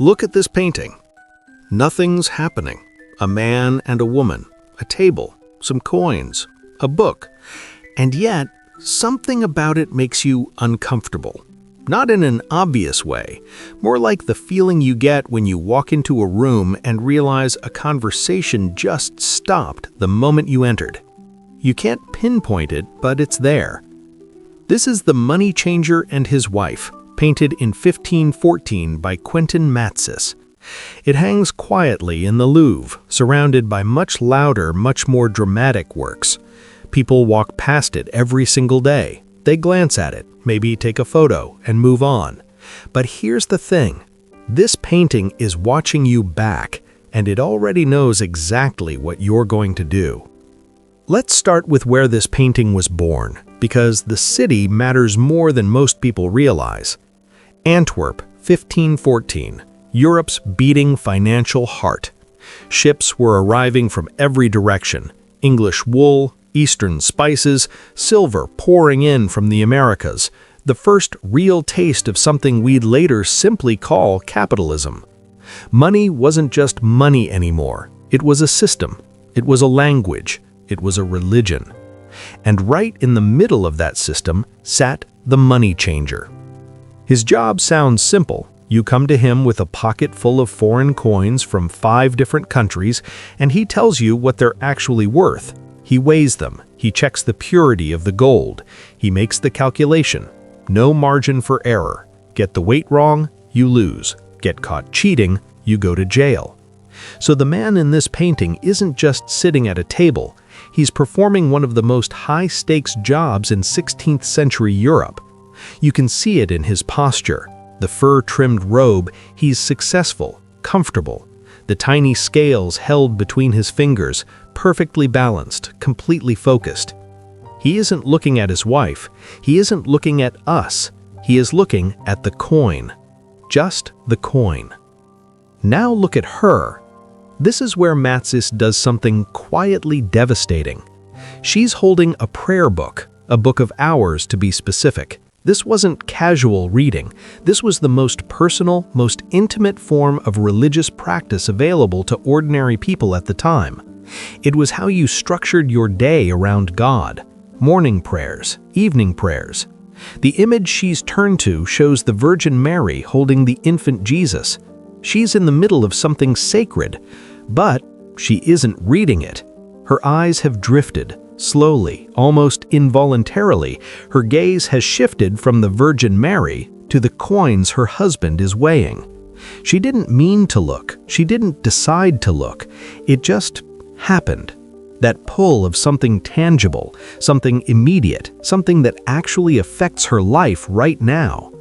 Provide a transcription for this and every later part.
Look at this painting. Nothing's happening. A man and a woman, a table, some coins, a book. And yet, something about it makes you uncomfortable. Not in an obvious way, more like the feeling you get when you walk into a room and realize a conversation just stopped the moment you entered. You can't pinpoint it, but it's there. This is The Money Changer and His Wife, painted in 1514 by Quentin Matsys. It hangs quietly in the Louvre, surrounded by much louder, much more dramatic works. People walk past it every single day. They glance at it, maybe take a photo, and move on. But here's the thing. This painting is watching you back, and it already knows exactly what you're going to do. Let's start with where this painting was born, because the city matters more than most people realize. Antwerp, 1514, Europe's beating financial heart. Ships were arriving from every direction. English wool, Eastern spices, silver pouring in from the Americas. The first real taste of something we'd later simply call capitalism. Money wasn't just money anymore. It was a system. It was a language. It was a religion. And right in the middle of that system sat the money changer. His job sounds simple. You come to him with a pocket full of foreign coins from 5 different countries, and he tells you what they're actually worth. He weighs them. He checks the purity of the gold. He makes the calculation. No margin for error. Get the weight wrong, you lose. Get caught cheating, you go to jail. So the man in this painting isn't just sitting at a table. He's performing one of the most high-stakes jobs in 16th century Europe. You can see it in his posture. The fur-trimmed robe, he's successful, comfortable. The tiny scales held between his fingers, perfectly balanced, completely focused. He isn't looking at his wife. He isn't looking at us. He is looking at the coin. Just the coin. Now look at her. This is where Matsys does something quietly devastating. She's holding a prayer book, a book of hours to be specific. This wasn't casual reading. This was the most personal, most intimate form of religious practice available to ordinary people at the time. It was how you structured your day around God. Morning prayers, evening prayers. The image she's turned to shows the Virgin Mary holding the infant Jesus. She's in the middle of something sacred, but she isn't reading it. Her eyes have drifted. Slowly, almost involuntarily, her gaze has shifted from the Virgin Mary to the coins her husband is weighing. She didn't mean to look. She didn't decide to look. It just happened. That pull of something tangible, something immediate, something that actually affects her life right now.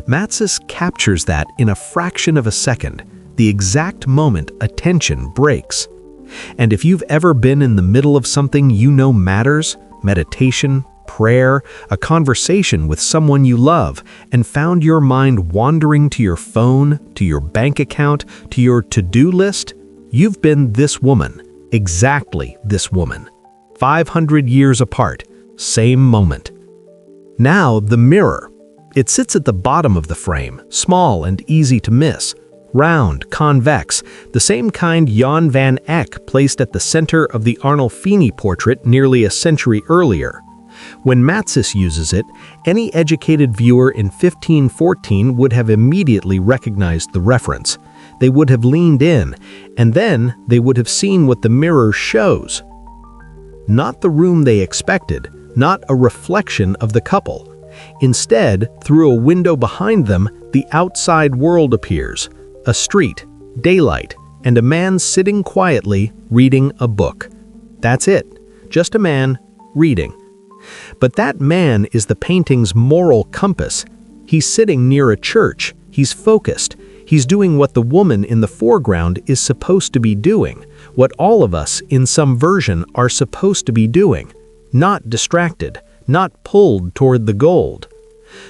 Matsys captures that in a fraction of a second, the exact moment attention breaks. And if you've ever been in the middle of something you know matters, meditation, prayer, a conversation with someone you love, and found your mind wandering to your phone, to your bank account, to your to-do list, you've been this woman, exactly this woman. 500 years apart, same moment. Now the mirror. It sits at the bottom of the frame, small and easy to miss. Round, convex, the same kind Jan van Eyck placed at the center of the Arnolfini portrait nearly a century earlier. When Matsys uses it, any educated viewer in 1514 would have immediately recognized the reference. They would have leaned in, and then they would have seen what the mirror shows. Not the room they expected, not a reflection of the couple. Instead, through a window behind them, the outside world appears. A street, daylight, and a man sitting quietly reading a book. That's it. Just a man reading. But that man is the painting's moral compass. He's sitting near a church. He's focused. He's doing what the woman in the foreground is supposed to be doing, what all of us in some version are supposed to be doing. Not distracted, not pulled toward the gold.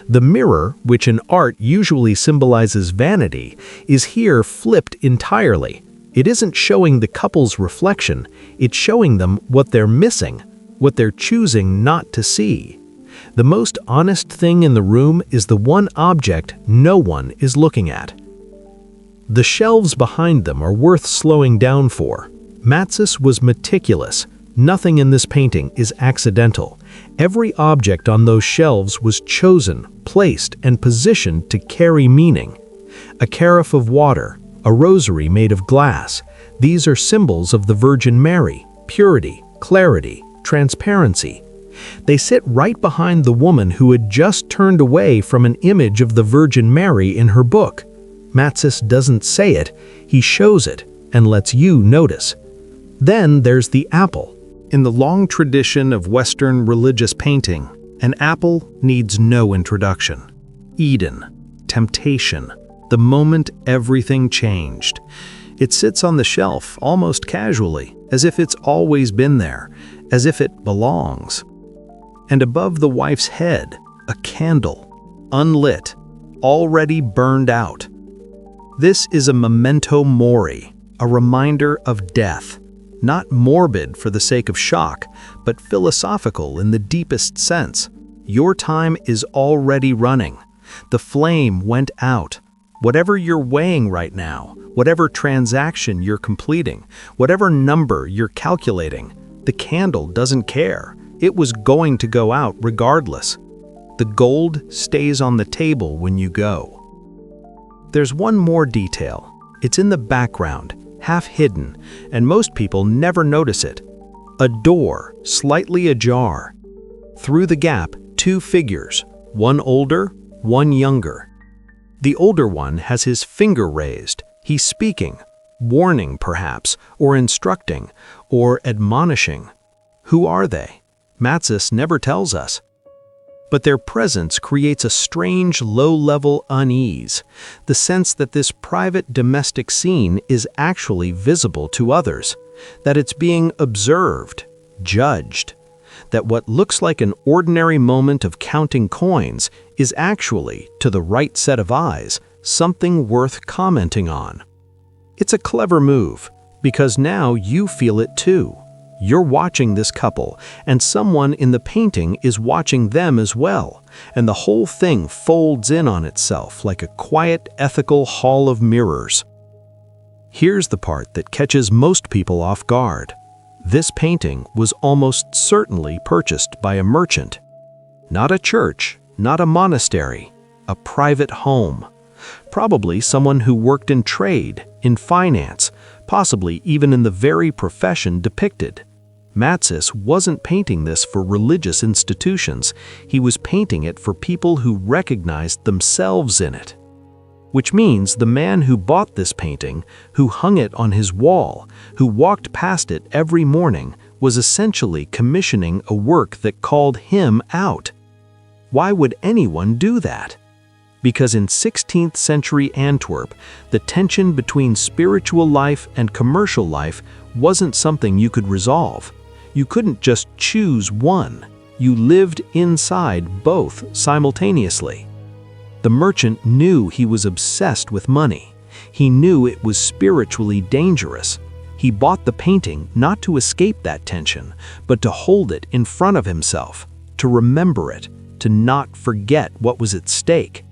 The mirror, which in art usually symbolizes vanity, is here flipped entirely. It isn't showing the couple's reflection, it's showing them what they're missing, what they're choosing not to see. The most honest thing in the room is the one object no one is looking at. The shelves behind them are worth slowing down for. Matsys was meticulous. Nothing in this painting is accidental. Every object on those shelves was chosen, placed, and positioned to carry meaning. A carafe of water, a rosary made of glass. These are symbols of the Virgin Mary, purity, clarity, transparency. They sit right behind the woman who had just turned away from an image of the Virgin Mary in her book. Matsys doesn't say it, he shows it and lets you notice. Then there's the apple. In the long tradition of Western religious painting, an apple needs no introduction. Eden, temptation, the moment everything changed. It sits on the shelf almost casually, as if it's always been there, as if it belongs. And above the wife's head, a candle, unlit, already burned out. This is a memento mori, a reminder of death. Not morbid for the sake of shock, but philosophical in the deepest sense. Your time is already running. The flame went out. Whatever you're weighing right now, whatever transaction you're completing, whatever number you're calculating, the candle doesn't care. It was going to go out regardless. The gold stays on the table when you go. There's one more detail. It's in the background, half hidden, and most people never notice it. A door, slightly ajar. Through the gap, two figures, one older, one younger. The older one has his finger raised. He's speaking, warning perhaps, or instructing, or admonishing. Who are they? Matsys never tells us. But their presence creates a strange low-level unease, the sense that this private domestic scene is actually visible to others, that it's being observed, judged, that what looks like an ordinary moment of counting coins is actually, to the right set of eyes, something worth commenting on. It's a clever move, because now you feel it too. You're watching this couple, and someone in the painting is watching them as well, and the whole thing folds in on itself like a quiet, ethical hall of mirrors. Here's the part that catches most people off guard. This painting was almost certainly purchased by a merchant. Not a church, not a monastery, a private home. Probably someone who worked in trade, in finance, possibly even in the very profession depicted. Matsys wasn't painting this for religious institutions, he was painting it for people who recognized themselves in it. Which means the man who bought this painting, who hung it on his wall, who walked past it every morning, was essentially commissioning a work that called him out. Why would anyone do that? Because in 16th century Antwerp, the tension between spiritual life and commercial life wasn't something you could resolve. You couldn't just choose one. You lived inside both simultaneously. The merchant knew he was obsessed with money. He knew it was spiritually dangerous. He bought the painting not to escape that tension, but to hold it in front of himself, to remember it, to not forget what was at stake.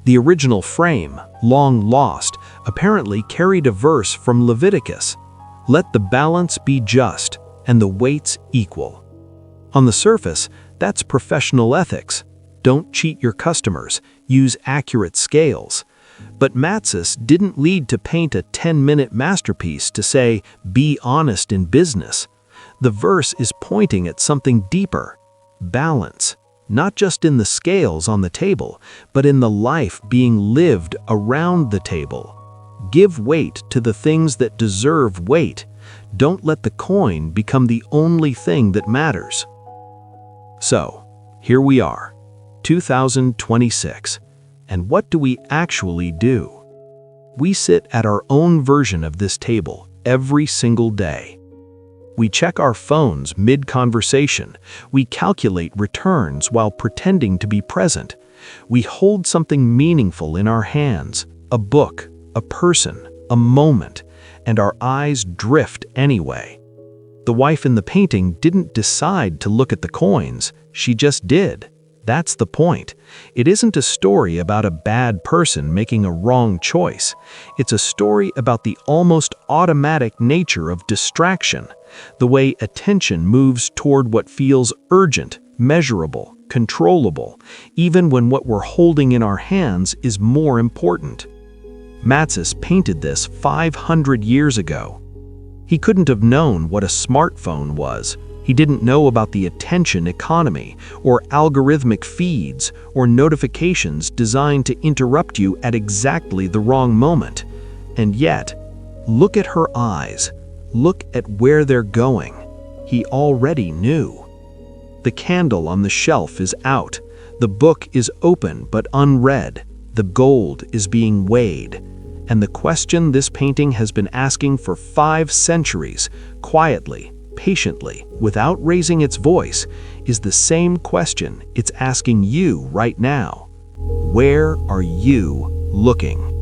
The original frame, long lost, apparently carried a verse from Leviticus. Let the balance be just, and the weights equal. On the surface, that's professional ethics. Don't cheat your customers, use accurate scales. But Matsys didn't lead to paint a 10-minute masterpiece to say, be honest in business. The verse is pointing at something deeper, balance. Not just in the scales on the table, but in the life being lived around the table. Give weight to the things that deserve weight. Don't let the coin become the only thing that matters. So, here we are, 2026. And what do we actually do? We sit at our own version of this table every single day. We check our phones mid-conversation. We calculate returns while pretending to be present. We hold something meaningful in our hands, a book, a person, a moment, and our eyes drift anyway. The wife in the painting didn't decide to look at the coins, she just did. That's the point. It isn't a story about a bad person making a wrong choice. It's a story about the almost automatic nature of distraction, the way attention moves toward what feels urgent, measurable, controllable, even when what we're holding in our hands is more important. Matsys painted this 500 years ago. He couldn't have known what a smartphone was. He didn't know about the attention economy, or algorithmic feeds, or notifications designed to interrupt you at exactly the wrong moment. And yet, look at her eyes. Look at where they're going. He already knew. The candle on the shelf is out. The book is open but unread. The gold is being weighed. And the question this painting has been asking for 5 centuries, quietly, patiently, without raising its voice, is the same question it's asking you right now. Where are you looking?